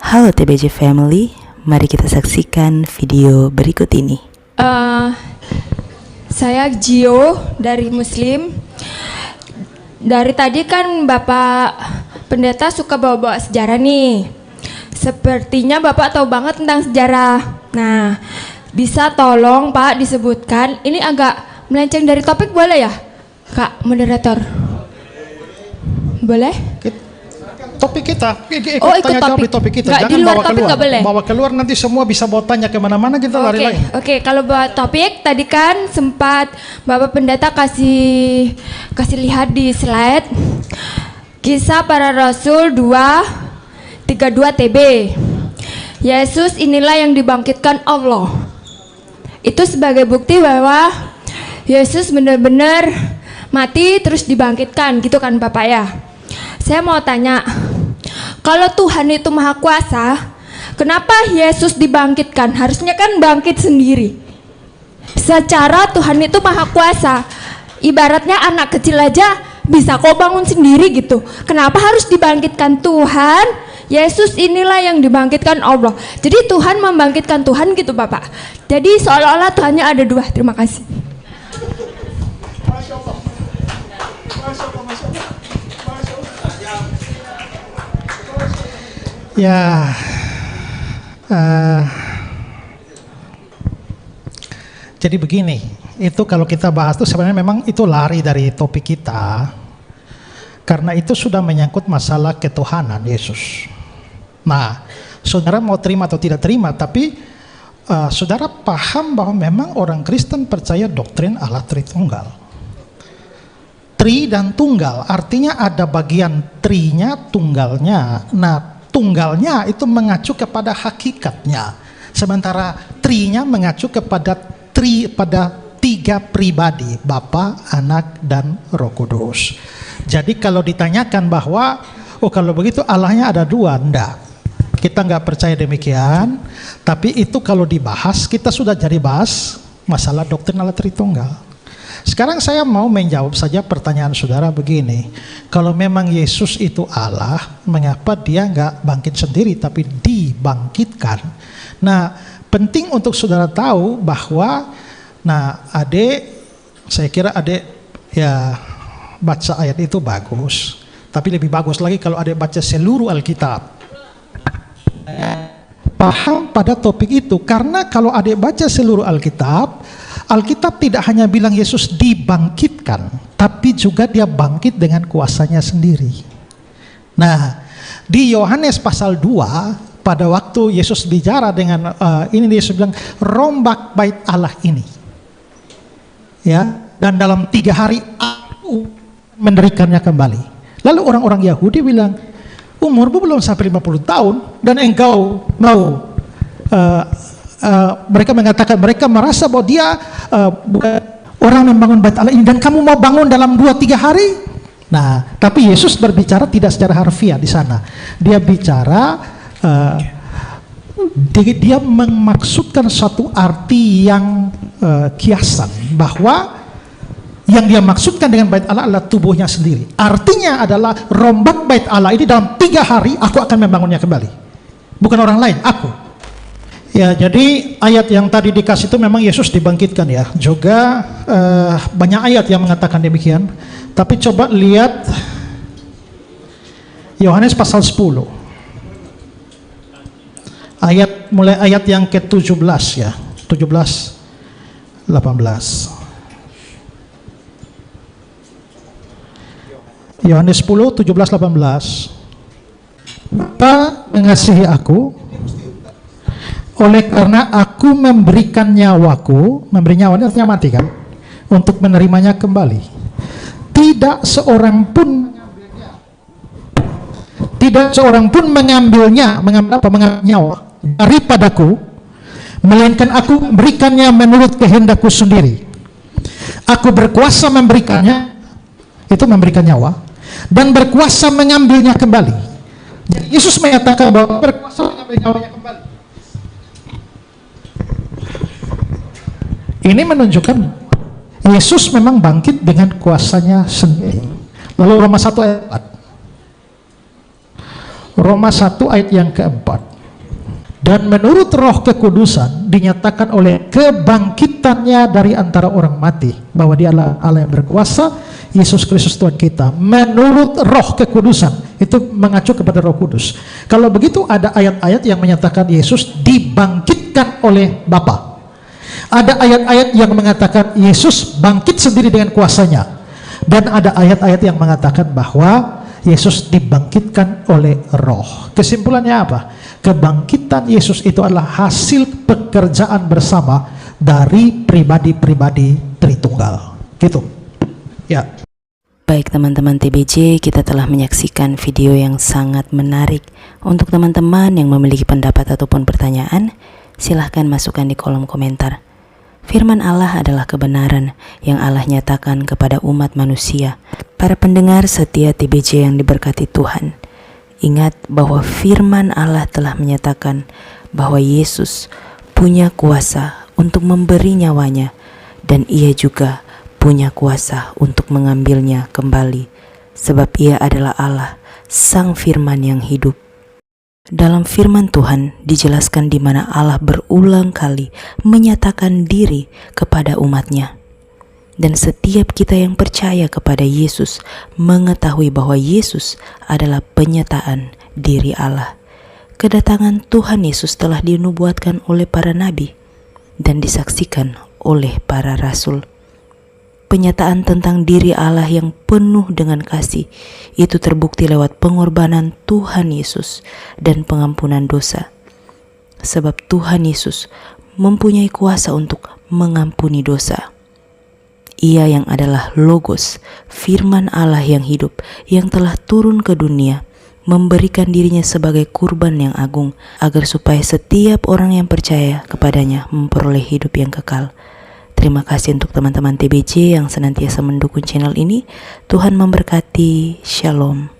Halo TBJ Family, mari kita saksikan video berikut ini. Saya Gio dari Muslim. Dari tadi kan Bapak Pendeta suka bawa-bawa sejarah nih. Sepertinya Bapak tahu banget tentang sejarah. Nah, bisa tolong Pak disebutkan, ini agak melenceng dari topik boleh ya? Kak Moderator. Boleh? Topik kita, ikut topik. tanya jawab di topik kita, Nggak, jangan di luar bawa topik keluar. nggak boleh. Bawa keluar nanti semua bisa bawa tanya kemana-mana, kita lari lagi. Oke, kalau buat topik tadi kan sempat Bapak Pendeta kasih lihat di slide Kisah Para Rasul 2:32 TB. Yesus inilah yang dibangkitkan Allah. Itu sebagai bukti bahwa Yesus benar-benar mati terus dibangkitkan, gitu kan Bapak ya. Saya mau tanya, kalau Tuhan itu maha kuasa, kenapa Yesus dibangkitkan? Harusnya kan bangkit sendiri. Secara Tuhan itu maha kuasa, ibaratnya anak kecil aja bisa kok bangun sendiri gitu. Kenapa harus dibangkitkan Tuhan? Yesus inilah yang dibangkitkan Allah. Jadi Tuhan membangkitkan Tuhan gitu Bapak. Jadi seolah-olah Tuhannya ada dua. Terima kasih. Ya, jadi begini, itu kalau kita bahas itu sebenarnya memang itu lari dari topik kita, karena itu sudah menyangkut masalah ketuhanan Yesus. Nah, saudara mau terima atau tidak terima, tapi saudara paham bahwa memang orang Kristen percaya doktrin Allah Tritunggal. Tri dan tunggal, artinya ada bagian trinya, tunggalnya. Nah, tunggalnya itu mengacu kepada hakikatnya, sementara trinya mengacu kepada tiga pribadi, Bapa, Anak, dan Roh Kudus. Jadi kalau ditanyakan bahwa kalau begitu Allahnya ada dua, enggak. Kita nggak percaya demikian. Tapi itu kalau dibahas, kita sudah jadi bahas masalah doktrin Allah Tritunggal. Sekarang saya mau menjawab saja pertanyaan saudara begini. Kalau memang Yesus itu Allah, mengapa dia nggak bangkit sendiri tapi dibangkitkan? Nah, penting untuk saudara tahu bahwa, saya kira adik ya baca ayat itu bagus. Tapi lebih bagus lagi kalau adik baca seluruh Alkitab. Paham pada topik itu, karena kalau adik baca seluruh Alkitab tidak hanya bilang Yesus dibangkitkan, tapi juga dia bangkit dengan kuasanya sendiri. Nah, di Yohanes pasal 2, pada waktu Yesus bicara dengan ini, Yesus bilang, rombak bait Allah ini. Ya, dan dalam 3 hari aku mendirikannya kembali. Lalu orang-orang Yahudi bilang, umurmu belum sampai 50 tahun, dan engkau mau mereka mengatakan, mereka merasa bahwa dia orang membangun bait Allah ini, dan kamu mau bangun dalam 2-3 hari? Nah, tapi Yesus berbicara tidak secara harfiah di sana. Dia bicara, dia memaksudkan suatu arti yang kiasan, bahwa yang dia maksudkan dengan bait Allah adalah tubuhnya sendiri. Artinya adalah rombak bait Allah ini dalam 3 hari aku akan membangunnya kembali. Bukan orang lain, aku. Ya, jadi ayat yang tadi dikasih itu memang Yesus dibangkitkan ya. Juga banyak ayat yang mengatakan demikian. Tapi coba lihat Yohanes pasal 10. Mulai ayat yang ke-17 ya. 17, 18. Yohanes 10, 17, 18. Bapa mengasihi aku, oleh karena aku memberikan nyawaku, memberi nyawa ini artinya mati kan, untuk menerimanya kembali. Tidak seorang pun mengambilnya, mengambil nyawa daripadaku, melainkan aku memberikannya menurut kehendakku sendiri. Aku berkuasa memberikannya, itu memberikan nyawa, dan berkuasa mengambilnya kembali. Jadi Yesus menyatakan bahwa berkuasa mengambil nyawanya kembali. Ini menunjukkan Yesus memang bangkit dengan kuasanya sendiri. Lalu Roma 1 ayat 4. Roma 1 ayat yang keempat. Dan menurut Roh Kekudusan dinyatakan oleh kebangkitannya dari antara orang mati bahwa Dia adalah Allah yang berkuasa, Yesus Kristus Tuhan kita. Menurut Roh Kekudusan itu mengacu kepada Roh Kudus. Kalau begitu ada ayat-ayat yang menyatakan Yesus dibangkitkan oleh Bapa. Ada ayat-ayat yang mengatakan Yesus bangkit sendiri dengan kuasanya. Dan ada ayat-ayat yang mengatakan bahwa Yesus dibangkitkan oleh Roh. Kesimpulannya apa? Kebangkitan Yesus itu adalah hasil pekerjaan bersama dari pribadi-pribadi Tritunggal. Gitu. Ya. Baik teman-teman TBJ, kita telah menyaksikan video yang sangat menarik. Untuk teman-teman yang memiliki pendapat ataupun pertanyaan, silahkan masukkan di kolom komentar. Firman Allah adalah kebenaran yang Allah nyatakan kepada umat manusia. Para pendengar setia TBJ yang diberkati Tuhan, ingat bahwa firman Allah telah menyatakan bahwa Yesus punya kuasa untuk memberi nyawanya, dan Ia juga punya kuasa untuk mengambilnya kembali, sebab Ia adalah Allah, Sang Firman yang hidup. Dalam firman Tuhan dijelaskan di mana Allah berulang kali menyatakan diri kepada umatnya. Dan setiap kita yang percaya kepada Yesus mengetahui bahwa Yesus adalah penyataan diri Allah. Kedatangan Tuhan Yesus telah dinubuatkan oleh para nabi dan disaksikan oleh para rasul. Penyataan tentang diri Allah yang penuh dengan kasih itu terbukti lewat pengorbanan Tuhan Yesus dan pengampunan dosa. Sebab Tuhan Yesus mempunyai kuasa untuk mengampuni dosa. Ia yang adalah Logos, firman Allah yang hidup, yang telah turun ke dunia, memberikan dirinya sebagai kurban yang agung, agar supaya setiap orang yang percaya kepadanya memperoleh hidup yang kekal. Terima kasih untuk teman-teman TBJ yang senantiasa mendukung channel ini. Tuhan memberkati. Shalom.